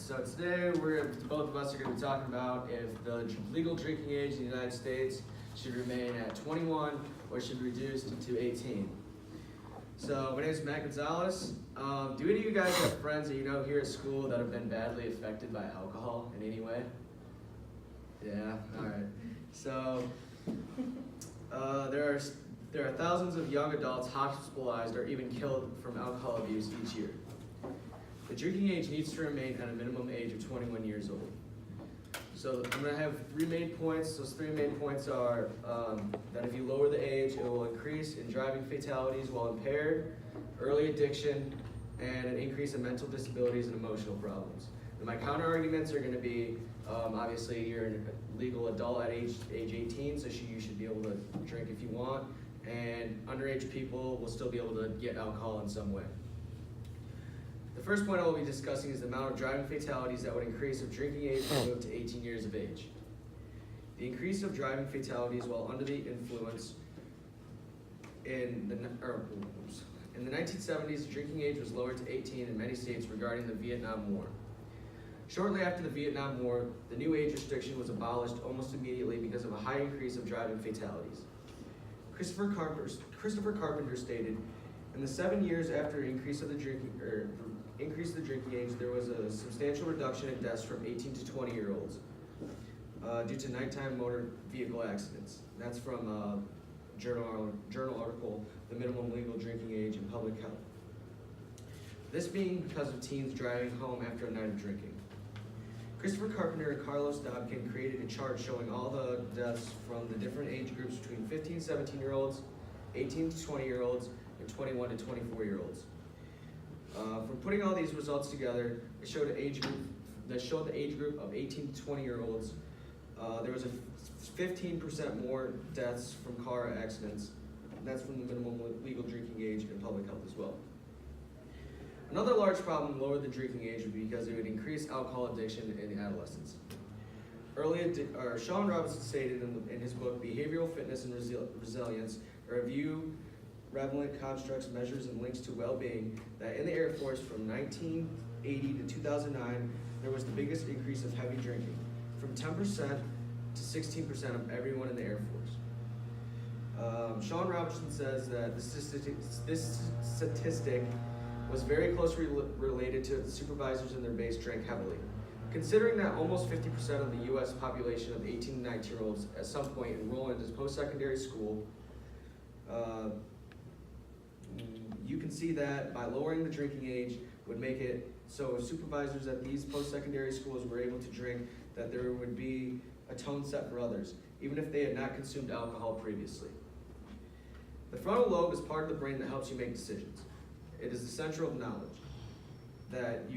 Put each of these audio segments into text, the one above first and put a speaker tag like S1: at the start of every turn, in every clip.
S1: So today both of us are going to be talking about if the legal drinking age in the United States should remain at 21 or should be reduced to 18. So my name is Matt Gonzalez. Do any of you guys have friends that you know here at school that have been badly affected by alcohol in any way? Yeah, all right. So there are thousands of young adults hospitalized or even killed from alcohol abuse each year. The drinking age needs to remain at a minimum age of 21 years old. So I'm going to have three main points. Those three main points are that if you lower the age, it will increase in driving fatalities while impaired, early addiction, and an increase in mental disabilities and emotional problems. And my counter arguments are going to be, obviously you're a legal adult at age 18, so you should be able to drink if you want, and underage people will still be able to get alcohol in some way. The first point I will be discussing is the amount of driving fatalities that would increase if drinking age was moved to 18 years of age. The increase of driving fatalities while under the influence in the 1970s, the drinking age was lowered to 18 in many states regarding the Vietnam War. Shortly after the Vietnam War, the new age restriction was abolished almost immediately because of a high increase of driving fatalities. Christopher Carpenter stated, in the 7 years after increase of the drinking age, there was a substantial reduction in deaths from 18 to 20-year-olds due to nighttime motor vehicle accidents. That's from a journal article, The Minimum Legal Drinking Age in Public Health. This being because of teens driving home after a night of drinking. Christopher Carpenter and Carlos Dobkin created a chart showing all the deaths from the different age groups between 15 to 17-year-olds, 18 to 20-year-olds, and 21 to 24-year-olds. From putting all these results together, it showed the age group of 18 to 20-year-olds. There was a 15% more deaths from car accidents. And that's from the minimum legal drinking age in public health as well. Another large problem lowered the drinking age would be because it would increase alcohol addiction in adolescents. Sean Robinson stated in his book, Behavioral Fitness and Resilience, a review relevant constructs, measures, and links to well-being, that in the Air Force from 1980 to 2009, there was the biggest increase of heavy drinking, from 10% to 16% of everyone in the Air Force. Sean Robinson says that this statistic was very closely related to the supervisors in their base drank heavily. Considering that almost 50% of the U.S. population of 18 to 19-year-olds at some point enroll into post-secondary school, you can see that by lowering the drinking age would make it so if supervisors at these post-secondary schools were able to drink, that there would be a tone set for others, even if they had not consumed alcohol previously. The frontal lobe is part of the brain that helps you make decisions. It is the center of knowledge that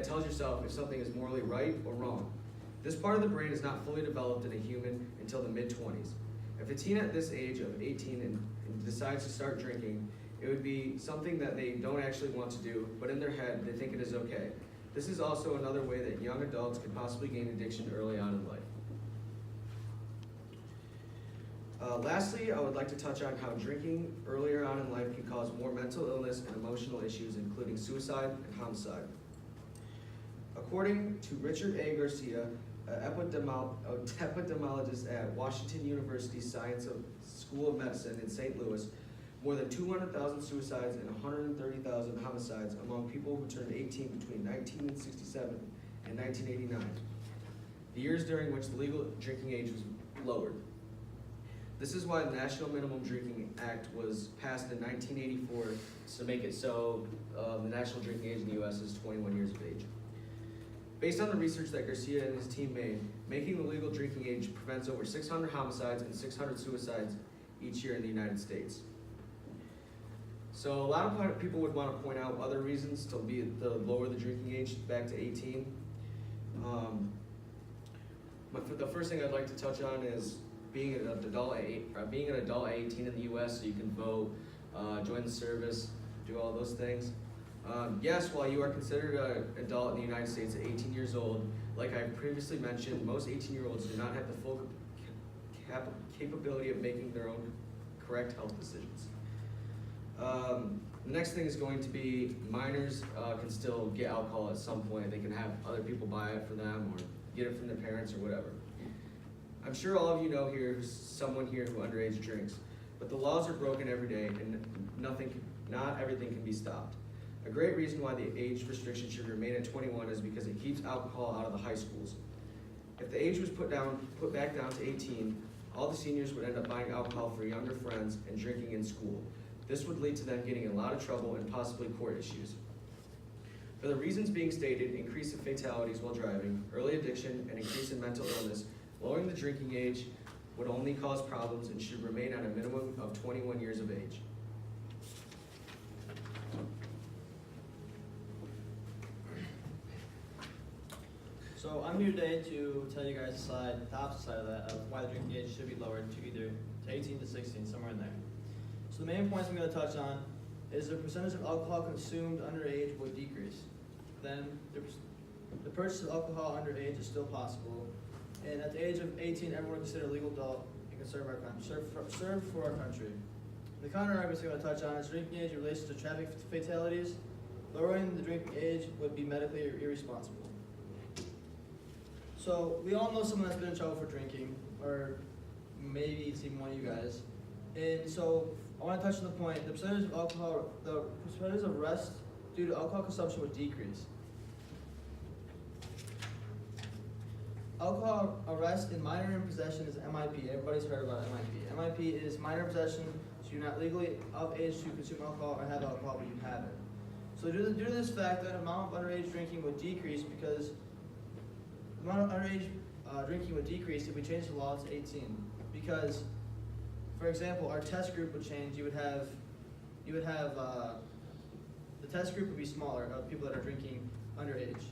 S1: tells yourself if something is morally right or wrong. This part of the brain is not fully developed in a human until the mid-20s. If a teen at this age of 18 and decides to start drinking, it would be something that they don't actually want to do, but in their head, they think it is okay. This is also another way that young adults could possibly gain addiction early on in life. Lastly, I would like to touch on how drinking earlier on in life can cause more mental illness and emotional issues, including suicide and homicide. According to Richard A. Garcia, an epidemiologist at Washington University School of Medicine in St. Louis, more than 200,000 suicides and 130,000 homicides among people who turned 18 between 1967 and 1989, the years during which the legal drinking age was lowered. This is why the National Minimum Drinking Act was passed in 1984 to make it so the national drinking age in the U.S. is 21 years of age. Based on the research that Garcia and his team made, making the legal drinking age prevents over 600 homicides and 600 suicides each year in the United States. So a lot of people would want to point out other reasons to lower the drinking age back to 18. The first thing I'd like to touch on is being an adult at 18 in the U.S. so you can vote, join the service, do all those things. Yes, while you are considered an adult in the United States at 18 years old, like I previously mentioned, most 18-year-olds do not have the full capability of making their own correct health decisions. The next thing is going to be minors can still get alcohol at some point. They can have other people buy it for them or get it from their parents or whatever. I'm sure all of you know here who's someone here who underage drinks, but the laws are broken every day and not everything can be stopped. A great reason why the age restriction should remain at 21 is because it keeps alcohol out of the high schools. If the age was put back down to 18, all the seniors would end up buying alcohol for younger friends and drinking in school. This would lead to them getting in a lot of trouble and possibly court issues. For the reasons being stated, increase in fatalities while driving, early addiction, and increase in mental illness, lowering the drinking age would only cause problems and should remain at a minimum of 21 years of age.
S2: So I'm here today to tell you guys the opposite side of that, of why the drinking age should be lowered to either to 18 to 16, somewhere in there. So the main points I'm going to touch on is the percentage of alcohol consumed underage will decrease. Then the purchase of alcohol underage is still possible. And at the age of 18, everyone is considered a legal adult and can serve for our country. The counter arguments I'm going to touch on is drinking age in relation to traffic fatalities. Lowering the drinking age would be medically irresponsible. So we all know someone that's been in trouble for drinking, or maybe it's even one of you guys. And so I want to touch on the point: the percentage of arrests due to alcohol consumption would decrease. Alcohol arrest in minor in possession is MIP. Everybody's heard about MIP. MIP is minor in possession, so you're not legally of age to consume alcohol or have alcohol, but you have it. So due to this fact, the amount of underage drinking would decrease because the amount of underage drinking would decrease if we change the law to 18. Because, for example, our test group would change. You would have the test group would be smaller of people that are drinking underage.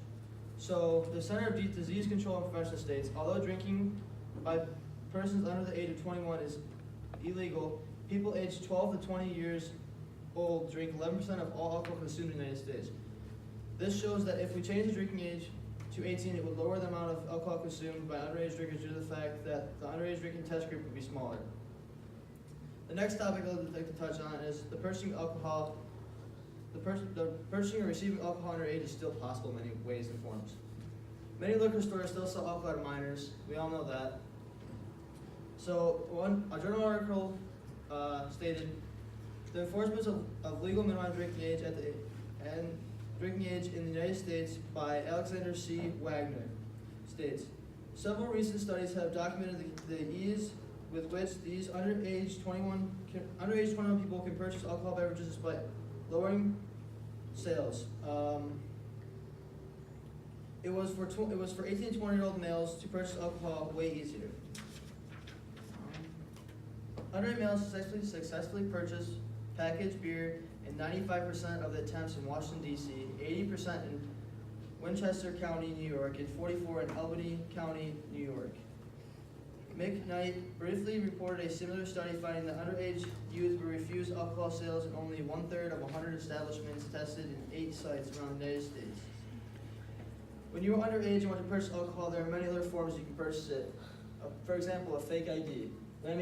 S2: So the Center of Disease Control and Prevention states, although drinking by persons under the age of 21 is illegal, people aged 12 to 20 years old drink 11% of all alcohol consumed in the United States. This shows that if we change the drinking age to 18, it would lower the amount of alcohol consumed by underage drinkers due to the fact that the underage drinking test group would be smaller. The next topic I would like to touch on is the purchasing of alcohol. The purchasing or receiving alcohol underage is still possible in many ways and forms. Many liquor stores still sell alcohol to minors. We all know that. So a journal article stated the enforcement of legal minimum drinking age drinking age in the United States by Alexander C. Wagner states, several recent studies have documented the ease with which these underage 21 people can purchase alcohol beverages despite lowering sales. It was for 18 to 20-year-old males to purchase alcohol way easier. Underage males successfully purchase packaged beer in 95% of the attempts in Washington, D.C., 80% in Winchester County, New York, and 44% in Albany County, New York. McKnight briefly reported a similar study finding that underage youth were refused alcohol sales in only 1/3 of 100 establishments tested in 8 sites around the United States. When you are underage and want to purchase alcohol, there are many other forms you can purchase it. For example, a fake ID. Some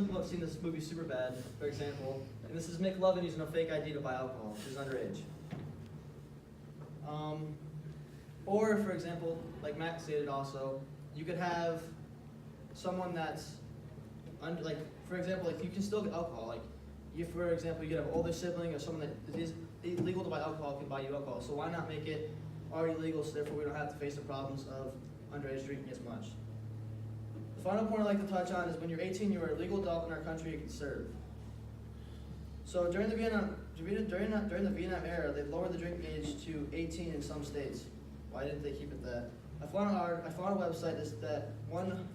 S2: people have seen this movie Superbad, for example, and this is Mick Lovin using a fake ID to buy alcohol. He's underage. Or, for example, like Matt stated also, you could have someone that's, for example, you can still get alcohol. For example, you could have an older sibling or someone that is illegal to buy alcohol can buy you alcohol. So why not make it already legal so therefore we don't have to face the problems of underage drinking as much. The final point I'd like to touch on is when you're 18, you are a legal adult in our country, you can serve. So during the Vietnam era, they lowered the drinking age to 18 in some states. Why didn't they keep it that? I found a website that one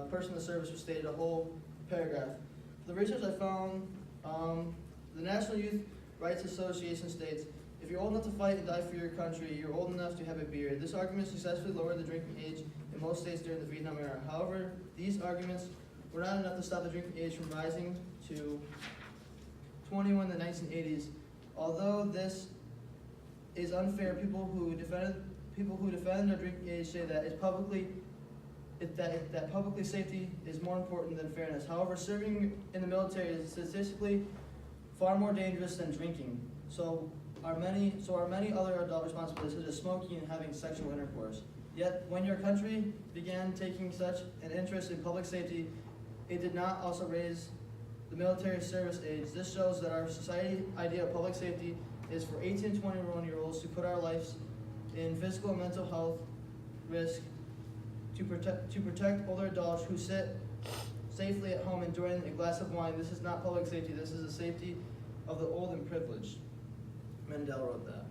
S2: person in the service was stated a whole paragraph. For the research I found, the National Youth Rights Association states, if you're old enough to fight and die for your country, you're old enough to have a beer. This argument successfully lowered the drinking age in most states during the Vietnam era. However, these arguments were not enough to stop the drinking age from rising to 21 in the 1980s. Although this is unfair, people who defend our drinking age say that that publicly safety is more important than fairness. However, serving in the military is statistically far more dangerous than drinking. So are many other adult responsibilities such as smoking and having sexual intercourse. Yet when your country began taking such an interest in public safety, it did not also raise the military service age. This shows that our society idea of public safety is for 18 to 21-year-olds to put our lives in physical and mental health risk to protect older adults who sit safely at home enjoying a glass of wine. This is not public safety. This is the safety of the old and privileged. Mandela wrote that.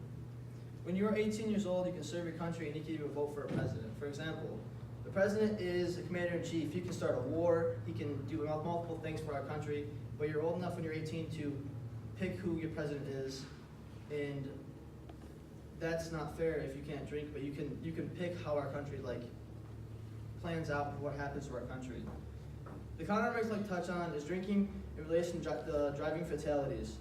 S2: When you are 18 years old, you can serve your country and you can even vote for a president. For example, the president is the commander-in-chief. He can start a war. He can do multiple things for our country. But you're old enough when you're 18 to pick who your president is, and that's not fair if you can't drink. But you can pick how our country plans out what happens to our country. The comment I'd like to touch on is drinking in relation to driving fatalities.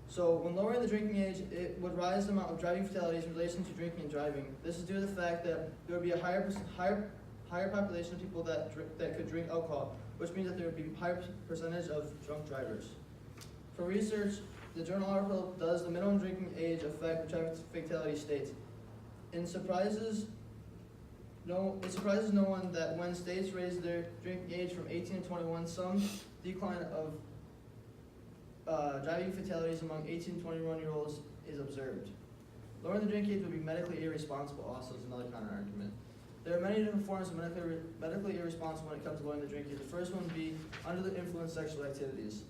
S2: So when lowering the drinking age, it would rise the amount of driving fatalities in relation to drinking and driving. This is due to the fact that there would be a higher population of people that could drink alcohol, which means that there would be a higher percentage of drunk drivers. For research, the journal article "Does the minimum drinking age affect traffic fatality?" states, it surprises no one that when states raise their drinking age from 18 to 21, some decline of driving fatalities among 18 to 21-year-olds is observed. Lowering the drinking age would be medically irresponsible also is another counter-argument. There are many different forms of medically irresponsible when it comes to lowering the drinking age. The first one would be under the influence sexual activities.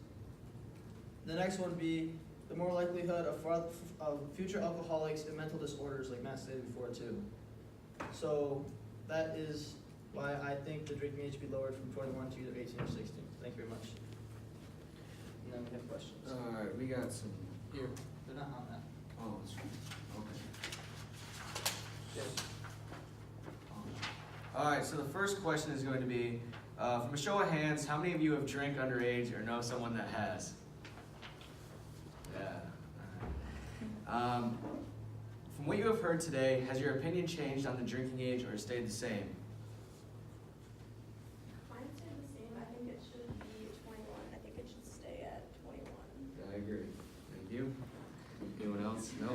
S2: The next one would be the more likelihood of future alcoholics and mental disorders, like Matt stated before too. So that is why I think the drinking age should be lowered from 21 to either 18 or 16. Thank you very much. And then we have questions.
S1: All right, we got some here.
S2: They're not on that.
S1: Oh, that's right. Okay.
S2: Yes.
S1: All right, so the first question is going to be, from a show of hands, how many of you have drank underage or know someone that has? Yeah. All right. From what you have heard today, has your opinion changed on the drinking age or stayed the same?
S3: Mine stayed the same. I think it should be 21. I think it should stay at 21.
S1: I agree. Thank you. Anyone else? No.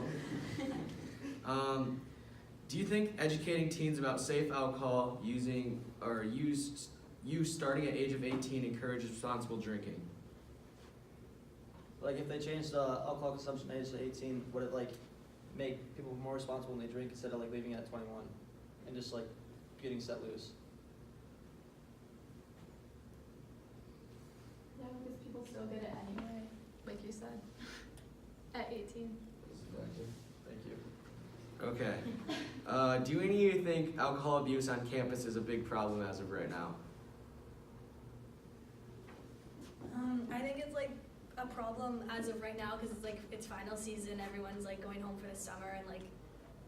S1: Do you think educating teens about safe alcohol use starting at age of 18 encourages responsible drinking?
S2: Like if they change the alcohol consumption age to 18, would it make people more responsible when they drink instead of leaving it at 21 and just getting set loose?
S4: Yeah, because people still get it anyway, like you said, at 18.
S2: Thank you.
S1: Okay. Do any of you think alcohol abuse on campus is a big problem as of right now?
S3: I think it's a problem as of right now because it's final season. Everyone's going home for the summer and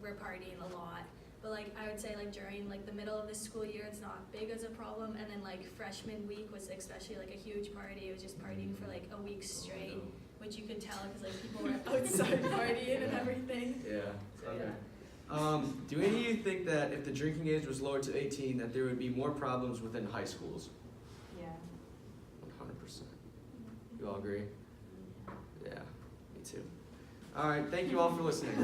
S3: we're partying a lot. But I would say during the middle of the school year, it's not big as a problem. And then freshman week was especially a huge party. It was just partying for a week straight, which you could tell because people were outside partying and everything.
S1: Yeah.
S3: So,
S1: Okay.
S3: yeah.
S1: Do any of you think that if the drinking age was lowered to 18, that there would be more problems within high schools?
S4: Yeah.
S1: 100%. You all agree? Yeah, me too. All right, thank you all for listening.